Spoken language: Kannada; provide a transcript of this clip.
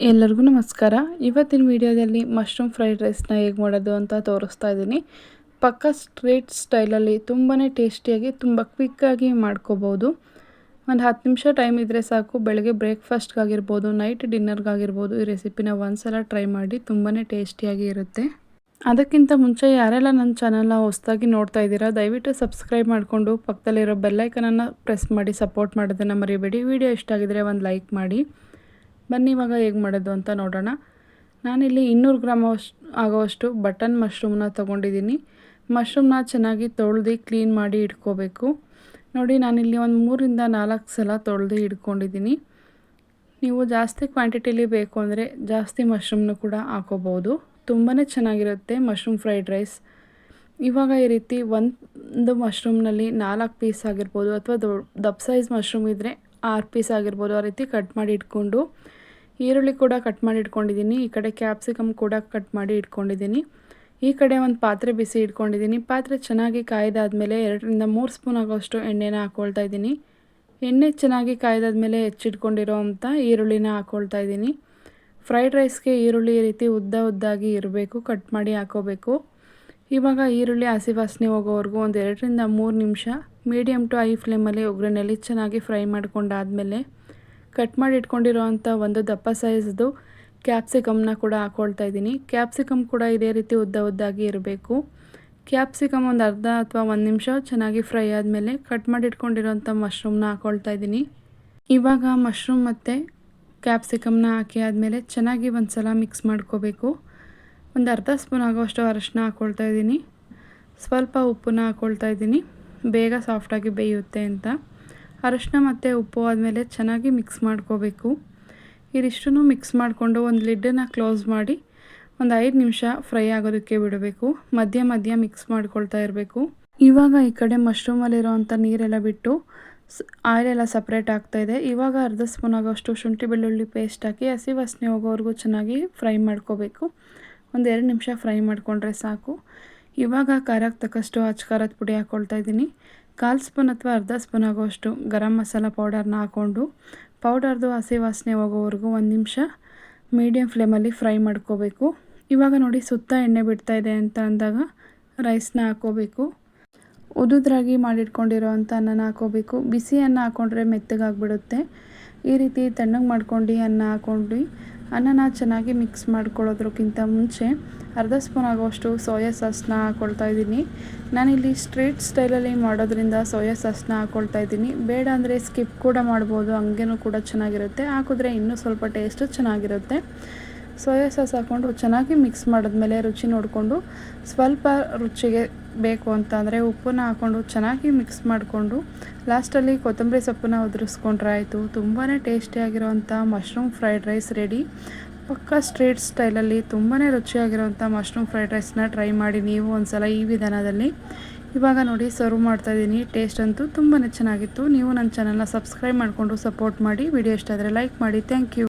ಎಲ್ಲರಿಗೂ ನಮಸ್ಕಾರ. ಇವತ್ತಿನ ವಿಡಿಯೋದಲ್ಲಿ ಮಶ್ರೂಮ್ ಫ್ರೈಡ್ ರೈಸ್ನ ಹೇಗೆ ಮಾಡೋದು ಅಂತ ತೋರಿಸ್ತಾ ಇದ್ದೀನಿ. ಪಕ್ಕಾ ಸ್ಟ್ರೀಟ್ ಸ್ಟೈಲಲ್ಲಿ ತುಂಬಾ ಟೇಸ್ಟಿಯಾಗಿ ತುಂಬ ಕ್ವಿಕ್ಕಾಗಿ ಮಾಡ್ಕೋಬೋದು. ಒಂದು 10 ನಿಮಿಷ ಟೈಮ್ ಇದ್ದರೆ ಸಾಕು. ಬೆಳಗ್ಗೆ ಬ್ರೇಕ್ಫಾಸ್ಟ್ಗಾಗಿರ್ಬೋದು, ನೈಟ್ ಡಿನ್ನರ್ಗಾಗಿರ್ಬೋದು ಈ ರೆಸಿಪಿನ ಒಂದ್ಸಲ ಟ್ರೈ ಮಾಡಿ. ತುಂಬಾ ಟೇಸ್ಟಿಯಾಗಿ ಇರುತ್ತೆ. ಅದಕ್ಕಿಂತ ಮುಂಚೆ ಯಾರೆಲ್ಲ ನನ್ನ ಚಾನಲ್ನ ಹೊಸದಾಗಿ ನೋಡ್ತಾ ಇದ್ದೀರಾ ದಯವಿಟ್ಟು ಸಬ್ಸ್ಕ್ರೈಬ್ ಮಾಡಿಕೊಂಡು ಪಕ್ಕದಲ್ಲಿರೋ ಬೆಲ್ಲೈಕನನ್ನು ಪ್ರೆಸ್ ಮಾಡಿ ಸಪೋರ್ಟ್ ಮಾಡೋದನ್ನು ಮರಿಬೇಡಿ. ವಿಡಿಯೋ ಇಷ್ಟ ಆಗಿದರೆ ಒಂದು ಲೈಕ್ ಮಾಡಿ. ಬನ್ನಿ ಇವಾಗ ಹೇಗೆ ಮಾಡೋದು ಅಂತ ನೋಡೋಣ. ನಾನಿಲ್ಲಿ 200 ಗ್ರಾಮ್ ಆಗೋವಷ್ಟು ಬಟನ್ ಮಶ್ರೂಮ್ನ ತೊಗೊಂಡಿದ್ದೀನಿ. ಮಶ್ರೂಮ್ನ ಚೆನ್ನಾಗಿ ತೊಳೆದು ಕ್ಲೀನ್ ಮಾಡಿ ಇಟ್ಕೋಬೇಕು. ನೋಡಿ ನಾನಿಲ್ಲಿ ಒಂದು 3ರಿಂದ 4 ಸಲ ತೊಳೆದು ಇಟ್ಕೊಂಡಿದ್ದೀನಿ. ನೀವು ಜಾಸ್ತಿ ಕ್ವಾಂಟಿಟಿಲಿ ಬೇಕು ಅಂದರೆ ಜಾಸ್ತಿ ಮಶ್ರೂಮ್ನು ಕೂಡ ಹಾಕೋಬೋದು. ತುಂಬಾ ಚೆನ್ನಾಗಿರುತ್ತೆ ಮಶ್ರೂಮ್ ಫ್ರೈಡ್ ರೈಸ್. ಇವಾಗ ಈ ರೀತಿ ಒಂದು ಮಶ್ರೂಮ್ನಲ್ಲಿ 4 ಪೀಸ್ ಆಗಿರ್ಬೋದು ಅಥವಾ ದಪ್ಪ ಸೈಜ್ ಮಶ್ರೂಮ್ ಇದ್ದರೆ 6 ಪೀಸ್ ಆಗಿರ್ಬೋದು ಆ ರೀತಿ ಕಟ್ ಮಾಡಿ ಇಟ್ಕೊಂಡು, ಈರುಳ್ಳಿ ಕೂಡ ಕಟ್ ಮಾಡಿ ಇಟ್ಕೊಂಡಿದ್ದೀನಿ. ಈ ಕಡೆ ಕ್ಯಾಪ್ಸಿಕಮ್ ಕೂಡ ಕಟ್ ಮಾಡಿ ಇಟ್ಕೊಂಡಿದ್ದೀನಿ. ಈ ಕಡೆ ಒಂದು ಪಾತ್ರೆ ಬಿಸಿ ಇಟ್ಕೊಂಡಿದ್ದೀನಿ. ಪಾತ್ರೆ ಚೆನ್ನಾಗಿ ಕಾಯ್ದಾದ್ಮೇಲೆ 2ರಿಂದ 3 ಸ್ಪೂನ್ ಆಗೋಷ್ಟು ಎಣ್ಣೆನ ಹಾಕ್ಕೊಳ್ತಾ ಇದ್ದೀನಿ. ಎಣ್ಣೆ ಚೆನ್ನಾಗಿ ಕಾಯ್ದಾದ್ಮೇಲೆ ಹೆಚ್ಚಿಟ್ಕೊಂಡಿರೋ ಅಂಥ ಈರುಳ್ಳಿನ ಹಾಕ್ಕೊಳ್ತಾ ಇದ್ದೀನಿ. ಫ್ರೈಡ್ ರೈಸ್ಗೆ ಈರುಳ್ಳಿ ಈ ರೀತಿ ಉದ್ದಾಗಿ ಇರಬೇಕು, ಕಟ್ ಮಾಡಿ ಹಾಕೋಬೇಕು. ಇವಾಗ ಈರುಳ್ಳಿ ಹಸಿ ವಾಸನೆ ಹೋಗೋವರೆಗೂ ಒಂದು 2ರಿಂದ 3 ನಿಮಿಷ ಮೀಡಿಯಮ್ ಟು ಹೈ ಫ್ಲೇಮಲ್ಲಿ ಒಗ್ಗರಣೆಯಲ್ಲಿ ಚೆನ್ನಾಗಿ ಫ್ರೈ ಮಾಡ್ಕೊಂಡಾದಮೇಲೆ ಕಟ್ ಮಾಡಿ ಇಟ್ಕೊಂಡಿರೋ ಅಂಥ ಒಂದು ದಪ್ಪ ಸೈಜ್ದು ಕ್ಯಾಪ್ಸಿಕಮ್ನ ಕೂಡ ಹಾಕ್ಕೊಳ್ತಾ ಇದ್ದೀನಿ. ಕ್ಯಾಪ್ಸಿಕಮ್ ಕೂಡ ಇದೇ ರೀತಿ ಉದ್ದಾಗಿ ಇರಬೇಕು. ಕ್ಯಾಪ್ಸಿಕಮ್ ಒಂದು ಅರ್ಧ ಅಥವಾ 1 ನಿಮಿಷ ಚೆನ್ನಾಗಿ ಫ್ರೈ ಆದಮೇಲೆ ಕಟ್ ಮಾಡಿ ಇಟ್ಕೊಂಡಿರೋಂಥ ಮಶ್ರೂಮ್ನ ಹಾಕ್ಕೊಳ್ತಾ ಇದ್ದೀನಿ. ಇವಾಗ ಮಶ್ರೂಮ್ ಮತ್ತು ಕ್ಯಾಪ್ಸಿಕಮ್ನ ಹಾಕಿ ಆದಮೇಲೆ ಚೆನ್ನಾಗಿ ಒಂದು ಸಲ ಮಿಕ್ಸ್ ಮಾಡ್ಕೋಬೇಕು. ಒಂದು ಅರ್ಧ ಸ್ಪೂನ್ ಆಗೋಷ್ಟು ಅರಶಿನ ಹಾಕ್ಕೊಳ್ತಾ ಇದ್ದೀನಿ. ಸ್ವಲ್ಪ ಉಪ್ಪನ್ನ ಹಾಕ್ಕೊಳ್ತಾ ಇದ್ದೀನಿ, ಬೇಗ ಸಾಫ್ಟಾಗಿ ಬೇಯುತ್ತೆ ಅಂತ. ಅರಶಿನ ಮತ್ತು ಉಪ್ಪು ಆದಮೇಲೆ ಚೆನ್ನಾಗಿ ಮಿಕ್ಸ್ ಮಾಡ್ಕೋಬೇಕು. ಇದಿಷ್ಟನ್ನು ಮಿಕ್ಸ್ ಮಾಡಿಕೊಂಡು ಒಂದು ಲಿಡ್ಡನ್ನು ಕ್ಲೋಸ್ ಮಾಡಿ ಒಂದು 5 ನಿಮಿಷ ಫ್ರೈ ಆಗೋದಕ್ಕೆ ಬಿಡಬೇಕು. ಮಧ್ಯ ಮಿಕ್ಸ್ ಮಾಡ್ಕೊಳ್ತಾ ಇರಬೇಕು. ಇವಾಗ ಈ ಕಡೆ ಮಶ್ರೂಮಲ್ಲಿರೋ ಅಂಥ ನೀರೆಲ್ಲ ಬಿಟ್ಟು ಆಯಿಲೆಲ್ಲ ಸಪ್ರೇಟ್ ಆಗ್ತಾಯಿದೆ. ಇವಾಗ ಅರ್ಧ ಸ್ಪೂನ್ ಆಗೋಷ್ಟು ಶುಂಠಿ ಬೆಳ್ಳುಳ್ಳಿ ಪೇಸ್ಟ್ ಹಾಕಿ ಹಸಿ ವಾಸನೆ ಹೋಗೋವರೆಗೂ ಚೆನ್ನಾಗಿ ಫ್ರೈ ಮಾಡ್ಕೋಬೇಕು. ಒಂದು 2 ನಿಮಿಷ ಫ್ರೈ ಮಾಡಿಕೊಂಡ್ರೆ ಸಾಕು. ಇವಾಗ ಖಾರಕ್ಕೆ ತಕ್ಕಷ್ಟು ಖಾರದ ಪುಡಿ ಹಾಕ್ಕೊಳ್ತಾ ಇದ್ದೀನಿ. 1/4 ಸ್ಪೂನ್ ಅಥವಾ ಅರ್ಧ ಸ್ಪೂನ್ ಆಗೋಷ್ಟು ಗರಂ ಮಸಾಲ ಪೌಡರ್ನ ಹಾಕ್ಕೊಂಡು ಪೌಡರ್ದು ಹಸಿ ವಾಸನೆ ಹೋಗೋವರೆಗೂ 1 ನಿಮಿಷ ಮೀಡಿಯಮ್ ಫ್ಲೇಮಲ್ಲಿ ಫ್ರೈ ಮಾಡ್ಕೋಬೇಕು. ಇವಾಗ ನೋಡಿ ಸುತ್ತ ಎಣ್ಣೆ ಬಿಡ್ತಾ ಇದೆ ಅಂತ ಅಂದಾಗ ರೈಸ್ನ ಹಾಕ್ಕೋಬೇಕು. ಉದುದ್ರಾಗಿ ಮಾಡಿಟ್ಕೊಂಡಿರೋ ಅಂಥ ಅನ್ನನ ಹಾಕ್ಕೋಬೇಕು. ಬಿಸಿ ಅನ್ನ ಹಾಕ್ಕೊಂಡ್ರೆ ಮೆತ್ತಗಾಗ್ಬಿಡುತ್ತೆ. ಈ ರೀತಿ ತಣ್ಣಗೆ ಮಾಡ್ಕೊಂಡು ಅನ್ನ ಹಾಕ್ಕೊಂಡು ಅನ್ನನ ಚೆನ್ನಾಗಿ ಮಿಕ್ಸ್ ಮಾಡ್ಕೊಳ್ಳೋದ್ರಕ್ಕಿಂತ ಮುಂಚೆ ಅರ್ಧ ಸ್ಪೂನ್ ಆಗೋಷ್ಟು ಸೋಯಾ ಸಾಸ್ನ ಹಾಕ್ಕೊಳ್ತಾ ಇದ್ದೀನಿ. ನಾನಿಲ್ಲಿ ಸ್ಟ್ರೀಟ್ ಸ್ಟೈಲಲ್ಲಿ ಮಾಡೋದ್ರಿಂದ ಸೋಯಾ ಸಾಸ್ನ ಹಾಕ್ಕೊಳ್ತಾ ಇದ್ದೀನಿ. ಬೇಡ ಅಂದರೆ ಸ್ಕಿಪ್ ಕೂಡ ಮಾಡ್ಬೋದು, ಹಂಗೇನೂ ಕೂಡ ಚೆನ್ನಾಗಿರುತ್ತೆ. ಹಾಕಿದ್ರೆ ಇನ್ನೂ ಸ್ವಲ್ಪ ಟೇಸ್ಟು ಚೆನ್ನಾಗಿರುತ್ತೆ. ಸೋಯಾ ಸಾಸ್ ಹಾಕ್ಕೊಂಡು ಚೆನ್ನಾಗಿ ಮಿಕ್ಸ್ ಮಾಡಿದ್ಮೇಲೆ ರುಚಿ ನೋಡಿಕೊಂಡು ಸ್ವಲ್ಪ ರುಚಿಗೆ ಬೇಕು ಅಂತ ಅಂದರೆ ಉಪ್ಪನ್ನ ಹಾಕ್ಕೊಂಡು ಚೆನ್ನಾಗಿ ಮಿಕ್ಸ್ ಮಾಡಿಕೊಂಡು ಲಾಸ್ಟಲ್ಲಿ ಕೊತ್ತಂಬರಿ ಸೊಪ್ಪನ್ನ ಉದುರಿಸ್ಕೊಂಡ್ರೆ ಆಯಿತು. ತುಂಬಾ ಟೇಸ್ಟಿಯಾಗಿರೋವಂಥ ಮಶ್ರೂಮ್ ಫ್ರೈಡ್ ರೈಸ್ ರೆಡಿ. ಪಕ್ಕಾ ಸ್ಟ್ರೀಟ್ ಸ್ಟೈಲಲ್ಲಿ ತುಂಬಾ ರುಚಿಯಾಗಿರೋವಂಥ ಮಶ್ರೂಮ್ ಫ್ರೈಡ್ ರೈಸ್ನ ಟ್ರೈ ಮಾಡಿ ನೀವು ಒಂದ್ಸಲ ಈ ವಿಧಾನದಲ್ಲಿ. ಇವಾಗ ನೋಡಿ ಸರ್ವ್ ಮಾಡ್ತಾಯಿದ್ದೀನಿ. ಟೇಸ್ಟ್ ಅಂತೂ ತುಂಬಾ ಚೆನ್ನಾಗಿತ್ತು. ನೀವು ನನ್ನ ಚಾನಲ್ನ ಸಬ್ಸ್ಕ್ರೈಬ್ ಮಾಡಿಕೊಂಡು ಸಪೋರ್ಟ್ ಮಾಡಿ. ವಿಡಿಯೋ ಇಷ್ಟ ಆದರೆ ಲೈಕ್ ಮಾಡಿ. Thank you.